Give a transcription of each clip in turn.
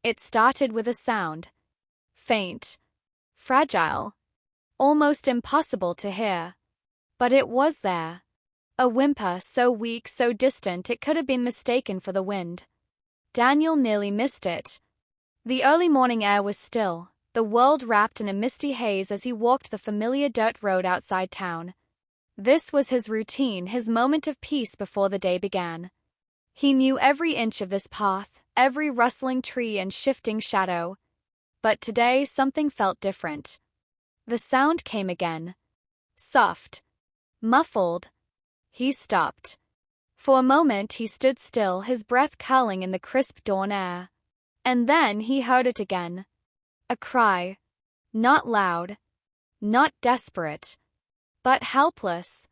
It started with a sound. Faint. Fragile. Almost impossible to hear. But it was there. A whimper so weak, so distant it could have been mistaken for the wind. Daniel nearly missed it. The early morning air was still, the world wrapped in a misty haze as he walked the familiar dirt road outside town. This was his routine, his moment of peace before the day began. He knew every inch of this path, every rustling tree and shifting shadow. But today something felt different. The sound came again. Soft. Muffled. He stopped. For a moment he stood still, his breath curling in the crisp dawn air. And then he heard it again. A cry. Not loud. Not desperate. But helpless.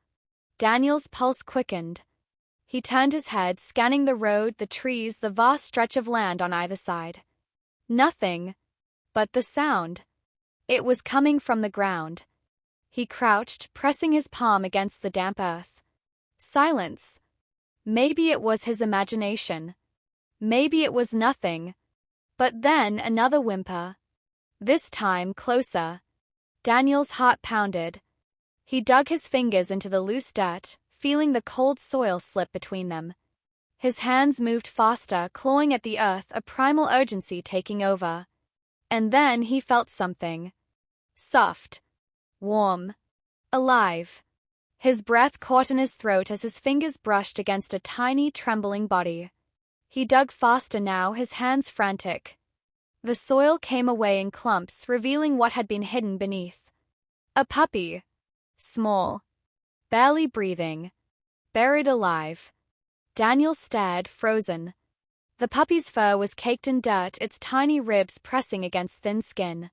Daniel's pulse quickened. He turned his head, scanning the road, the trees, the vast stretch of land on either side. Nothing. But the sound. It was coming from the ground. He crouched, pressing his palm against the damp earth. Silence. Maybe it was his imagination. Maybe it was nothing. But then another whimper. This time closer. Daniel's heart pounded. He dug his fingers into the loose dirt, feeling the cold soil slip between them. His hands moved faster, clawing at the earth, a primal urgency taking over. And then he felt something. Soft. Warm. Alive. His breath caught in his throat as his fingers brushed against a tiny, trembling body. He dug faster now, his hands frantic. The soil came away in clumps, revealing what had been hidden beneath. A puppy. Small. Barely breathing. Buried alive. Daniel stared, frozen. The puppy's fur was caked in dirt, its tiny ribs pressing against thin skin.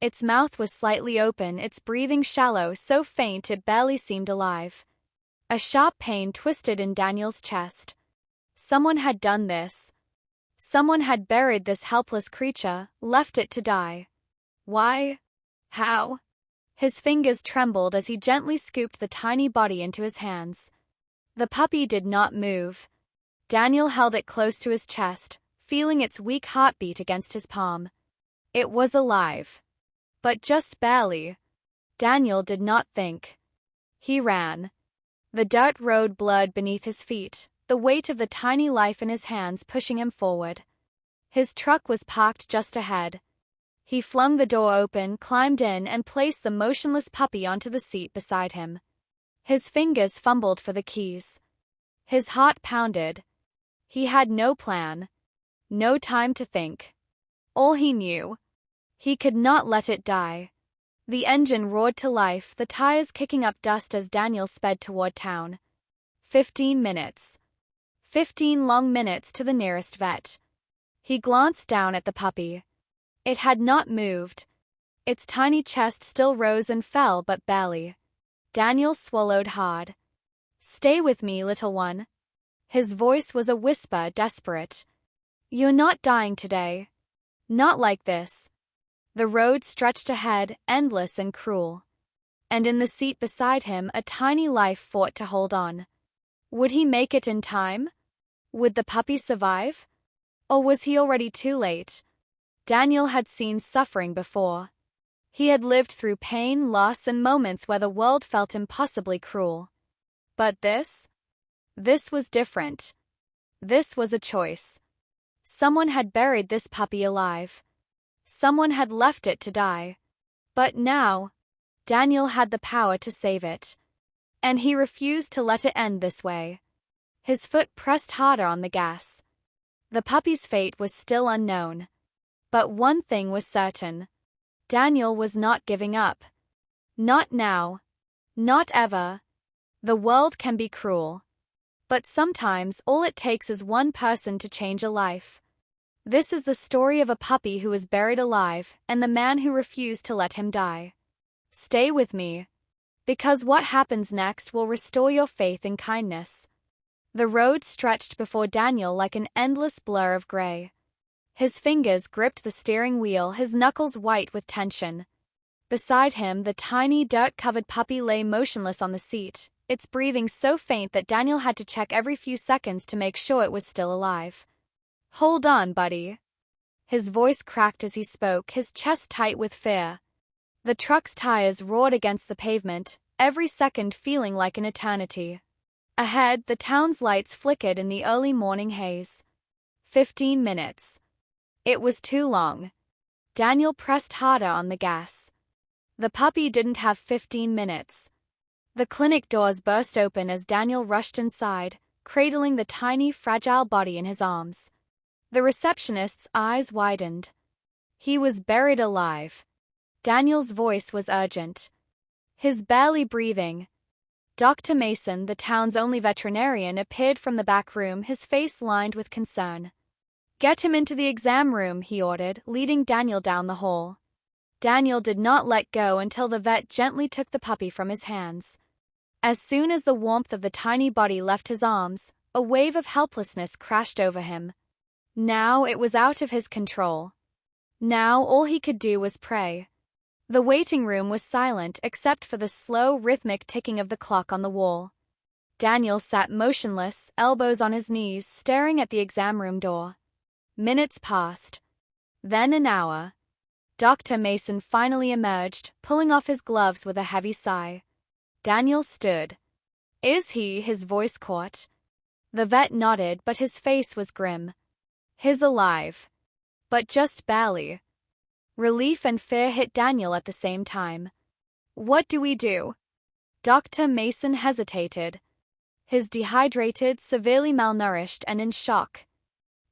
Its mouth was slightly open, its breathing shallow, so faint it barely seemed alive. A sharp pain twisted in Daniel's chest. Someone had done this. Someone had buried this helpless creature, left it to die. Why? How? His fingers trembled as he gently scooped the tiny body into his hands. The puppy did not move. Daniel held it close to his chest, feeling its weak heartbeat against his palm. It was alive. But just barely. Daniel did not think. He ran. The dirt road blurred beneath his feet, the weight of the tiny life in his hands pushing him forward. His truck was parked just ahead. He flung the door open, climbed in, and placed the motionless puppy onto the seat beside him. His fingers fumbled for the keys. His heart pounded. He had no plan. No time to think. All he knew. He could not let it die. The engine roared to life, the tires kicking up dust as Daniel sped toward town. 15 minutes. 15 long minutes to the nearest vet. He glanced down at the puppy. It had not moved. Its tiny chest still rose and fell, but barely. Daniel swallowed hard. "Stay with me, little one." His voice was a whisper, desperate. "You're not dying today. Not like this." The road stretched ahead, endless and cruel. And in the seat beside him, a tiny life fought to hold on. Would he make it in time? Would the puppy survive? Or was he already too late? Daniel had seen suffering before. He had lived through pain, loss, and moments where the world felt impossibly cruel. But this? This was different. This was a choice. Someone had buried this puppy alive. Someone had left it to die. But now, Daniel had the power to save it. And he refused to let it end this way. His foot pressed harder on the gas. The puppy's fate was still unknown. But one thing was certain. Daniel was not giving up. Not now. Not ever. The world can be cruel. But sometimes all it takes is one person to change a life. This is the story of a puppy who was buried alive and the man who refused to let him die. Stay with me. Because what happens next will restore your faith in kindness. The road stretched before Daniel like an endless blur of gray. His fingers gripped the steering wheel, his knuckles white with tension. Beside him, the tiny, dirt-covered puppy lay motionless on the seat, its breathing so faint that Daniel had to check every few seconds to make sure it was still alive. "Hold on, buddy." His voice cracked as he spoke, his chest tight with fear. The truck's tires roared against the pavement, every second feeling like an eternity. Ahead, the town's lights flickered in the early morning haze. 15 minutes. It was too long. Daniel pressed harder on the gas. The puppy didn't have 15 minutes. The clinic doors burst open as Daniel rushed inside, cradling the tiny, fragile body in his arms. The receptionist's eyes widened. He was buried alive. Daniel's voice was urgent. His barely breathing. Dr. Mason, the town's only veterinarian, appeared from the back room, his face lined with concern. "Get him into the exam room," he ordered, leading Daniel down the hall. Daniel did not let go until the vet gently took the puppy from his hands. As soon as the warmth of the tiny body left his arms, a wave of helplessness crashed over him. Now it was out of his control. Now all he could do was pray. The waiting room was silent except for the slow, rhythmic ticking of the clock on the wall. Daniel sat motionless, elbows on his knees, staring at the exam room door. Minutes passed. Then an hour. Dr. Mason finally emerged, pulling off his gloves with a heavy sigh. Daniel stood. "Is he?" his voice caught. The vet nodded, but his face was grim. "He's alive. But just barely." Relief and fear hit Daniel at the same time. "What do we do?" Dr. Mason hesitated. He's dehydrated, severely malnourished, and in shock.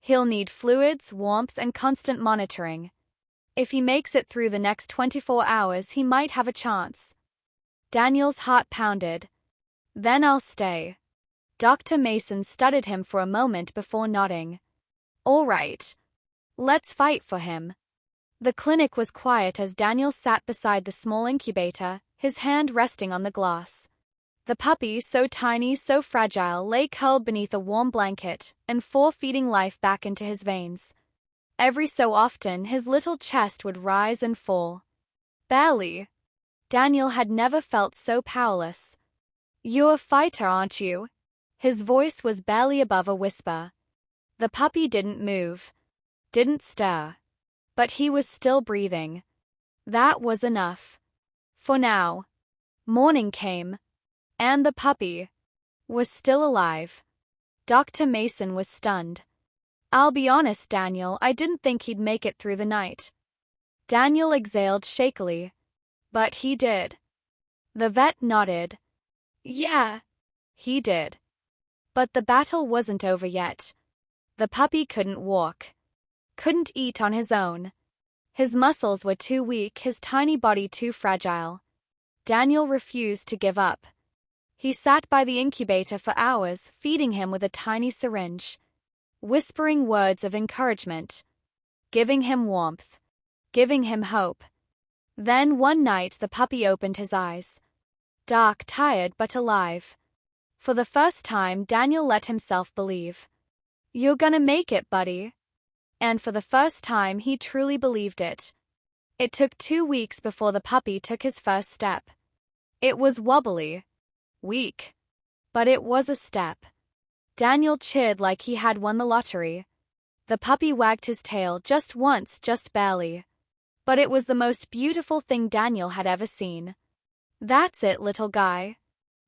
He'll need fluids, warmth, and constant monitoring. If he makes it through the next 24 hours, he might have a chance. Daniel's heart pounded. "Then I'll stay." Dr. Mason studied him for a moment before nodding. "All right. Let's fight for him." The clinic was quiet as Daniel sat beside the small incubator, his hand resting on the glass. The puppy, so tiny, so fragile, lay curled beneath a warm blanket and feeding life back into his veins. Every so often, his little chest would rise and fall. Barely. Daniel had never felt so powerless. "You're a fighter, aren't you?" His voice was barely above a whisper. The puppy didn't move, didn't stir. But he was still breathing. That was enough. For now. Morning came. And the puppy was still alive. Dr. Mason was stunned. "I'll be honest, Daniel, I didn't think he'd make it through the night." Daniel exhaled shakily. "But he did." The vet nodded. "Yeah, he did." But the battle wasn't over yet. The puppy couldn't walk. Couldn't eat on his own. His muscles were too weak, his tiny body too fragile. Daniel refused to give up. He sat by the incubator for hours, feeding him with a tiny syringe, whispering words of encouragement, giving him warmth, giving him hope. Then one night the puppy opened his eyes. Dark, tired, but alive. For the first time, Daniel let himself believe. "You're gonna make it, buddy." And for the first time, he truly believed it. It took 2 weeks before the puppy took his first step. It was wobbly. Weak. But it was a step. Daniel cheered like he had won the lottery. The puppy wagged his tail just once, just barely. But it was the most beautiful thing Daniel had ever seen. "That's it, little guy.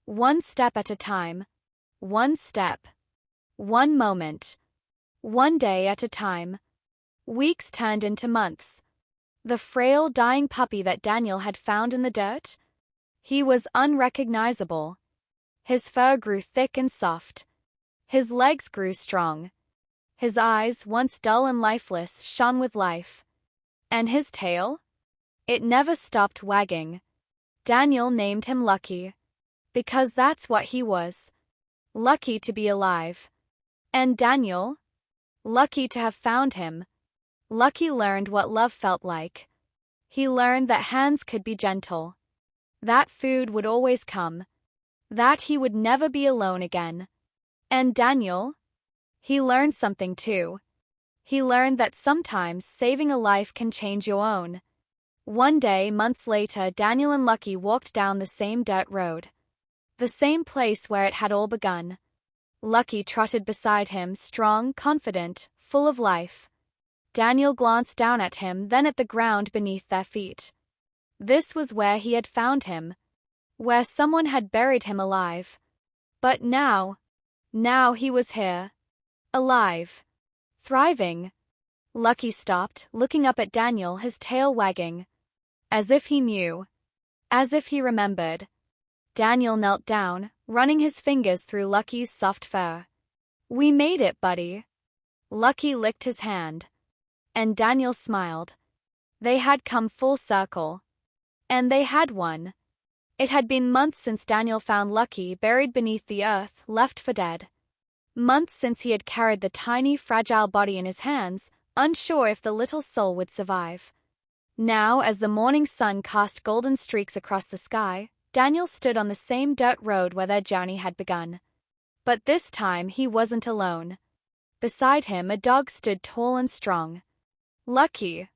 One step at a time. One step. One moment. One day at a time." Weeks turned into months. The frail, dying puppy that Daniel had found in the dirt? He was unrecognizable. His fur grew thick and soft. His legs grew strong. His eyes, once dull and lifeless, shone with life. And his tail? It never stopped wagging. Daniel named him Lucky. Because that's what he was. Lucky to be alive. And Daniel? Lucky to have found him. Lucky learned what love felt like. He learned that hands could be gentle. That food would always come. That he would never be alone again. And Daniel? He learned something too. He learned that sometimes saving a life can change your own. One day, months later, Daniel and Lucky walked down the same dirt road. The same place where it had all begun. Lucky trotted beside him, strong, confident, full of life. Daniel glanced down at him, then at the ground beneath their feet. This was where he had found him, where someone had buried him alive. But now he was here, alive, thriving. Lucky stopped, looking up at Daniel, his tail wagging. As if he knew, as if he remembered. Daniel knelt down, running his fingers through Lucky's soft fur. "We made it, buddy." Lucky licked his hand. And Daniel smiled. They had come full circle. And they had won. It had been months since Daniel found Lucky buried beneath the earth, left for dead. Months since he had carried the tiny, fragile body in his hands, unsure if the little soul would survive. Now, as the morning sun cast golden streaks across the sky, Daniel stood on the same dirt road where their journey had begun. But this time he wasn't alone. Beside him, a dog stood tall and strong. Lucky,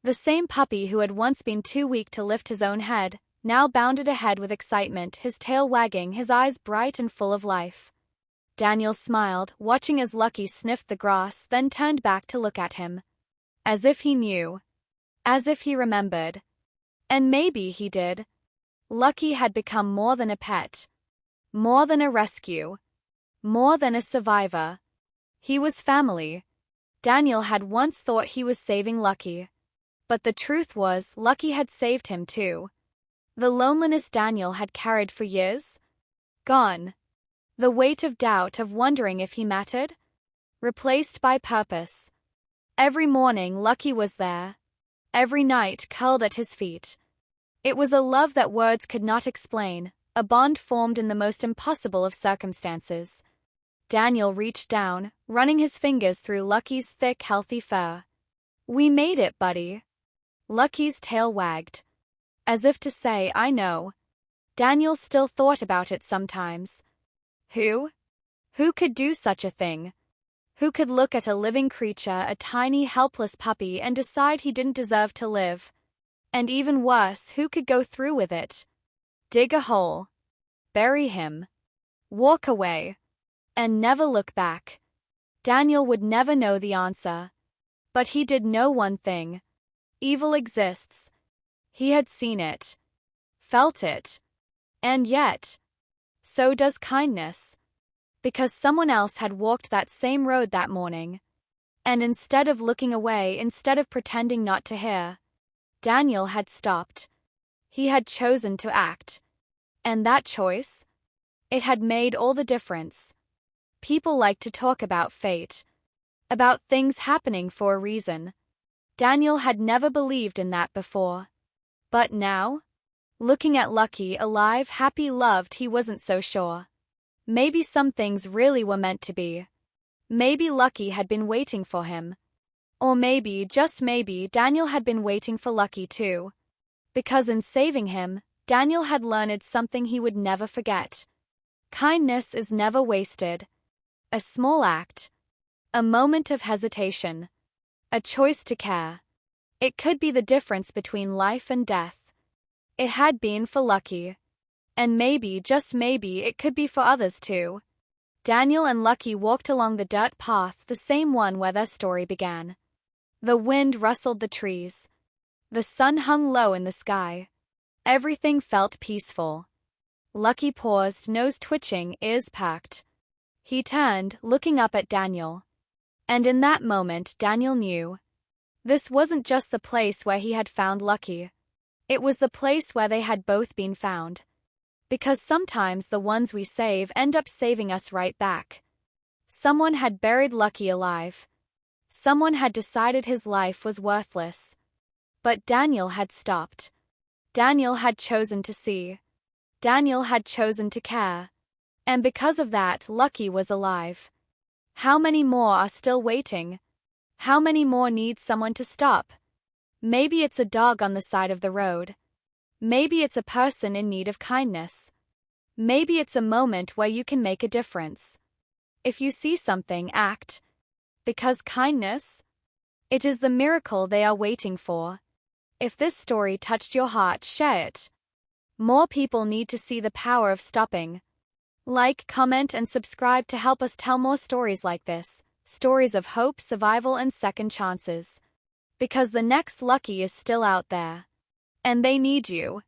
the same puppy who had once been too weak to lift his own head, now bounded ahead with excitement, his tail wagging, his eyes bright and full of life. Daniel smiled, watching as Lucky sniffed the grass, then turned back to look at him. As if he knew. As if he remembered. And maybe he did. Lucky had become more than a pet. More than a rescue. More than a survivor. He was family. Daniel had once thought he was saving Lucky. But the truth was, Lucky had saved him too. The loneliness Daniel had carried for years? Gone. The weight of doubt, of wondering if he mattered? Replaced by purpose. Every morning Lucky was there. Every night curled at his feet. It was a love that words could not explain, a bond formed in the most impossible of circumstances. Daniel reached down, running his fingers through Lucky's thick, healthy fur. "We made it, buddy." Lucky's tail wagged. As if to say, "I know." Daniel still thought about it sometimes. Who could do such a thing? Who could look at a living creature, a tiny, helpless puppy, and decide he didn't deserve to live? And even worse, who could go through with it? Dig a hole. Bury him. Walk away. And never look back. Daniel would never know the answer. But he did know one thing. Evil exists. He had seen it. Felt it. And yet, so does kindness. Because someone else had walked that same road that morning. And instead of looking away, instead of pretending not to hear, Daniel had stopped. He had chosen to act. And that choice? It had made all the difference. People like to talk about fate. About things happening for a reason. Daniel had never believed in that before. But now? Looking at Lucky, alive, happy, loved, he wasn't so sure. Maybe some things really were meant to be. Maybe Lucky had been waiting for him. Or maybe, just maybe, Daniel had been waiting for Lucky too. Because in saving him, Daniel had learned something he would never forget. Kindness is never wasted. A small act. A moment of hesitation. A choice to care. It could be the difference between life and death. It had been for Lucky. And maybe, just maybe, it could be for others too. Daniel and Lucky walked along the dirt path, the same one where their story began. The wind rustled the trees. The sun hung low in the sky. Everything felt peaceful. Lucky paused, nose twitching, ears perked. He turned, looking up at Daniel. And in that moment, Daniel knew. This wasn't just the place where he had found Lucky. It was the place where they had both been found. Because sometimes the ones we save end up saving us right back. Someone had buried Lucky alive. Someone had decided his life was worthless. But Daniel had stopped. Daniel had chosen to see. Daniel had chosen to care. And because of that, Lucky was alive. How many more are still waiting? How many more need someone to stop? Maybe it's a dog on the side of the road. Maybe it's a person in need of kindness. Maybe it's a moment where you can make a difference. If you see something, act. Because kindness? It is the miracle they are waiting for. If this story touched your heart, share it. More people need to see the power of stopping. Like, comment, and subscribe to help us tell more stories like this. Stories of hope, survival, and second chances. Because the next lucky is still out there. And they need you.